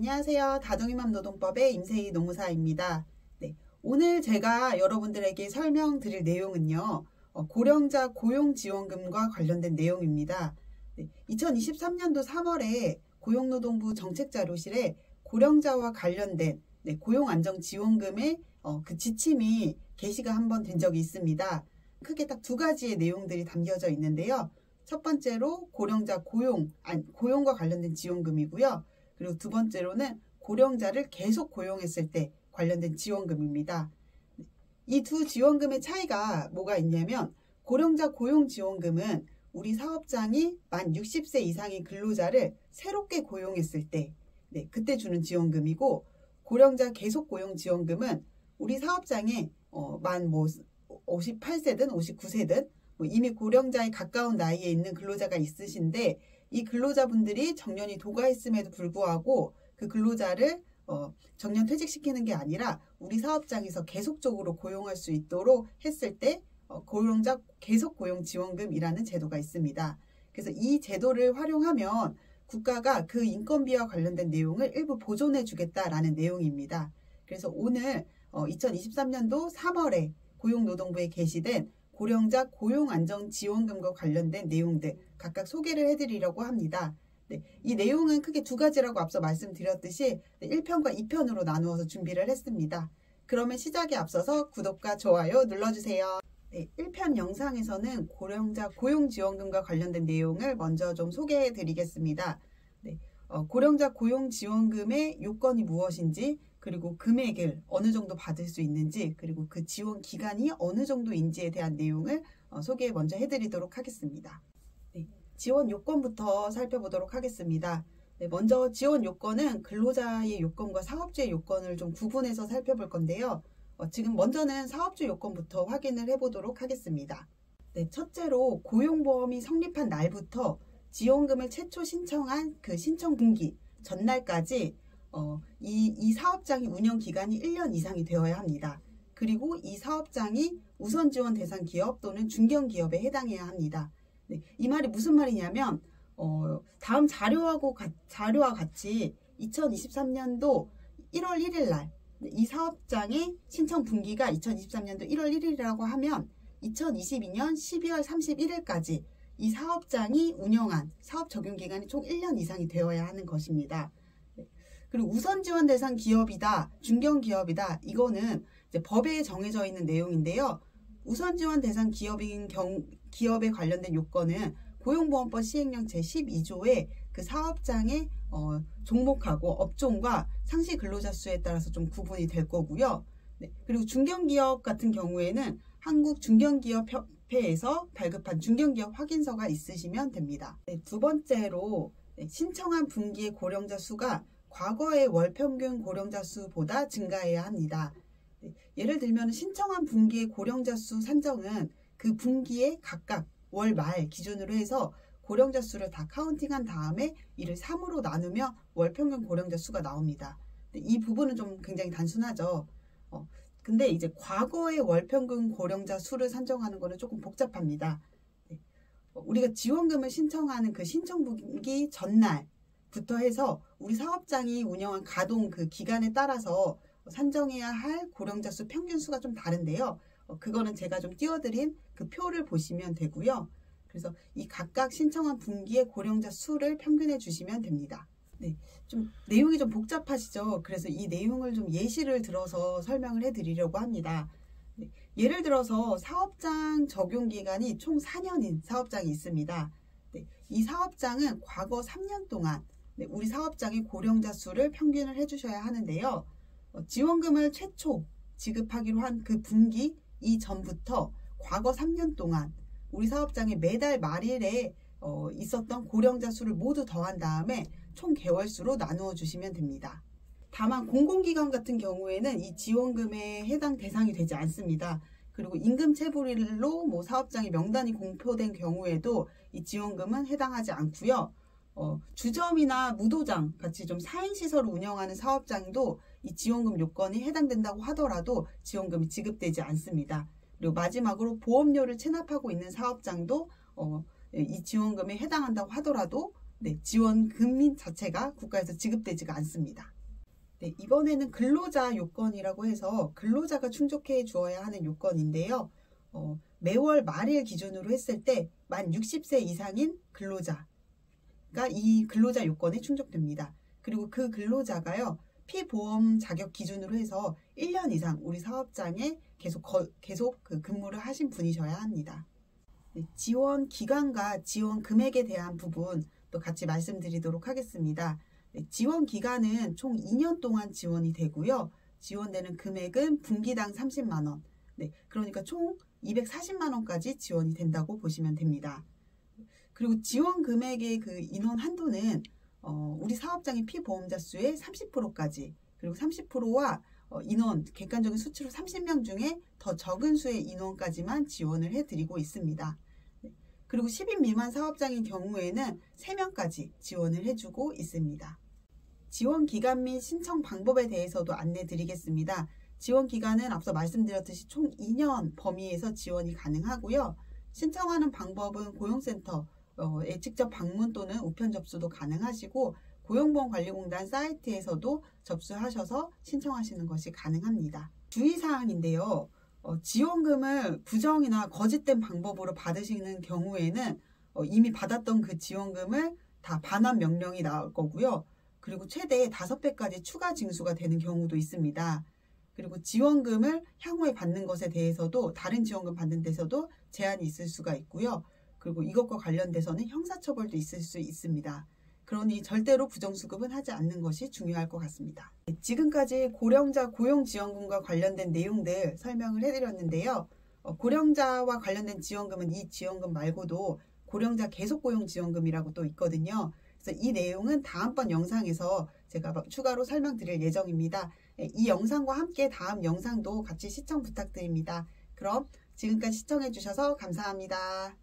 안녕하세요. 다둥이맘노동법의 임세희 노무사입니다. 네, 오늘 제가 여러분들에게 설명드릴 내용은요. 고령자 고용지원금과 관련된 내용입니다. 네, 2023년도 3월에 고용노동부 정책자료실에 고령자와 관련된 고용안정지원금의 그 지침이 게시가 한번 된 적이 있습니다. 크게 딱 두 가지의 내용들이 담겨져 있는데요. 첫 번째로 고령자 고용과 관련된 지원금이고요. 그리고 두 번째로는 고령자를 계속 고용했을 때 관련된 지원금입니다. 이 두 지원금의 차이가 뭐가 있냐면 고령자 고용지원금은 우리 사업장이 만 60세 이상의 근로자를 새롭게 고용했을 때 그때 주는 지원금이고, 고령자 계속 고용지원금은 우리 사업장에 만 58세든 59세든 이미 고령자에 가까운 나이에 있는 근로자가 있으신데, 이 근로자분들이 정년이 도가있음에도 불구하고 그 근로자를 정년 퇴직시키는 게 아니라 우리 사업장에서 계속적으로 고용할 수 있도록 했을 때 고령자 계속 고용지원금이라는 제도가 있습니다. 그래서 이 제도를 활용하면 국가가 그 인건비와 관련된 내용을 일부 보존해 주겠다라는 내용입니다. 그래서 오늘 2023년도 3월에 고용노동부에 게시된 고령자 고용안정지원금과 관련된 내용들 각각 소개를 해드리려고 합니다. 이 내용은 크게 두 가지라고 앞서 말씀드렸듯이 1편과 2편으로 나누어서 준비를 했습니다. 그러면 시작에 앞서서 구독과 좋아요 눌러주세요. 1편 영상에서는 고령자 고용지원금과 관련된 내용을 먼저 좀 소개해 드리겠습니다. 고령자 고용지원금의 요건이 무엇인지, 그리고 금액을 어느 정도 받을 수 있는지, 그리고 그 지원 기간이 어느 정도인지에 대한 내용을 소개 먼저 해드리도록 하겠습니다. 지원 요건부터 살펴보도록 하겠습니다. 먼저 지원 요건은 근로자의 요건과 사업주의 요건을 좀 구분해서 살펴볼 건데요. 지금 먼저는 사업주 요건부터 확인을 해보도록 하겠습니다. 첫째로 고용보험이 성립한 날부터 지원금을 최초 신청한 그 신청 분기 전날까지 이 사업장이 운영 기간이 1년 이상이 되어야 합니다. 그리고 이 사업장이 우선 지원 대상 기업 또는 중견 기업에 해당해야 합니다. 이 말이 무슨 말이냐면 다음 자료와 같이 2023년도 1월 1일 날 이 사업장의 신청 분기가 2023년도 1월 1일이라고 하면 2022년 12월 31일까지 이 사업장이 운영한 사업 적용 기간이 총 1년 이상이 되어야 하는 것입니다. 그리고 우선 지원 대상 기업이다, 중견 기업이다, 이거는 이제 법에 정해져 있는 내용인데요. 우선 지원 대상 기업에 관련된 요건은 고용보험법 시행령 제12조에 그 사업장의 종목하고 업종과 상시 근로자 수에 따라서 좀 구분이 될 거고요. 그리고 중견기업 같은 경우에는 한국중견기업협회에서 발급한 중견기업 확인서가 있으시면 됩니다. 두 번째로 신청한 분기의 고령자 수가 과거의 월평균 고령자 수보다 증가해야 합니다. 예를 들면 신청한 분기의 고령자 수 산정은 그 분기에 각각 월 말 기준으로 해서 고령자 수를 다 카운팅한 다음에 이를 3으로 나누며 월평균 고령자 수가 나옵니다. 이 부분은 좀 굉장히 단순하죠. 근데 이제 과거의 월평균 고령자 수를 산정하는 거는 조금 복잡합니다. 우리가 지원금을 신청하는 그 신청 분기 전날부터 해서 우리 사업장이 운영한 가동 그 기간에 따라서 산정해야 할 고령자 수 평균 수가 좀 다른데요. 그거는 제가 좀 띄워드린 그 표를 보시면 되고요. 그래서 이 각각 신청한 분기의 고령자 수를 평균해 주시면 됩니다. 좀 내용이 좀 복잡하시죠? 그래서 이 내용을 좀 예시를 들어서 설명을 해드리려고 합니다. 예를 들어서 사업장 적용 기간이 총 4년인 사업장이 있습니다. 이 사업장은 과거 3년 동안 우리 사업장의 고령자 수를 평균을 해주셔야 하는데요. 지원금을 최초 지급하기로 한 그 분기 이전부터 과거 3년 동안 우리 사업장의 매달 말일에 있었던 고령자 수를 모두 더한 다음에 총 개월수로 나누어 주시면 됩니다. 다만 공공기관 같은 경우에는 이 지원금에 해당 대상이 되지 않습니다. 그리고 임금체불일로 사업장의 명단이 공표된 경우에도 이 지원금은 해당하지 않고요. 주점이나 무도장 같이 좀 사행시설을 운영하는 사업장도 이 지원금 요건이 해당된다고 하더라도 지원금이 지급되지 않습니다. 그리고 마지막으로 보험료를 체납하고 있는 사업장도 이 지원금에 해당한다고 하더라도 지원금 자체가 국가에서 지급되지가 않습니다. 네, 이번에는 근로자 요건이라고 해서 근로자가 충족해 주어야 하는 요건인데요. 매월 말일 기준으로 했을 때 만 60세 이상인 근로자가 이 근로자 요건에 충족됩니다. 그리고 그 근로자가요, 피보험 자격 기준으로 해서 1년 이상 우리 사업장에 계속 그 근무를 하신 분이셔야 합니다. 네, 지원 기간과 지원 금액에 대한 부분 또 같이 말씀드리도록 하겠습니다. 네, 지원 기간은 총 2년 동안 지원이 되고요. 지원되는 금액은 분기당 30만 원. 네, 그러니까 총 240만 원까지 지원이 된다고 보시면 됩니다. 그리고 지원 금액의 그 인원 한도는 우리 사업장의 피보험자 수의 30%까지, 그리고 30%와 인원, 객관적인 수치로 30명 중에 더 적은 수의 인원까지만 지원을 해드리고 있습니다. 그리고 10인 미만 사업장인 경우에는 3명까지 지원을 해주고 있습니다. 지원 기간 및 신청 방법에 대해서도 안내 드리겠습니다. 지원 기간은 앞서 말씀드렸듯이 총 2년 범위에서 지원이 가능하고요. 신청하는 방법은 고용센터에 직접 방문 또는 우편 접수도 가능하시고, 고용보험관리공단 사이트에서도 접수하셔서 신청하시는 것이 가능합니다. 주의사항인데요. 지원금을 부정이나 거짓된 방법으로 받으시는 경우에는 이미 받았던 그 지원금을 다 반환 명령이 나올 거고요. 그리고 최대 5배까지 추가 징수가 되는 경우도 있습니다. 그리고 지원금을 향후에 받는 것에 대해서도, 다른 지원금 받는 데서도 제한이 있을 수가 있고요. 그리고 이것과 관련돼서는 형사처벌도 있을 수 있습니다. 그러니 절대로 부정수급은 하지 않는 것이 중요할 것 같습니다. 지금까지 고령자 고용지원금과 관련된 내용들 설명을 해드렸는데요. 고령자와 관련된 지원금은 이 지원금 말고도 고령자 계속고용지원금이라고 또 있거든요. 그래서 이 내용은 다음번 영상에서 제가 추가로 설명드릴 예정입니다. 이 영상과 함께 다음 영상도 같이 시청 부탁드립니다. 그럼 지금까지 시청해 주셔서 감사합니다.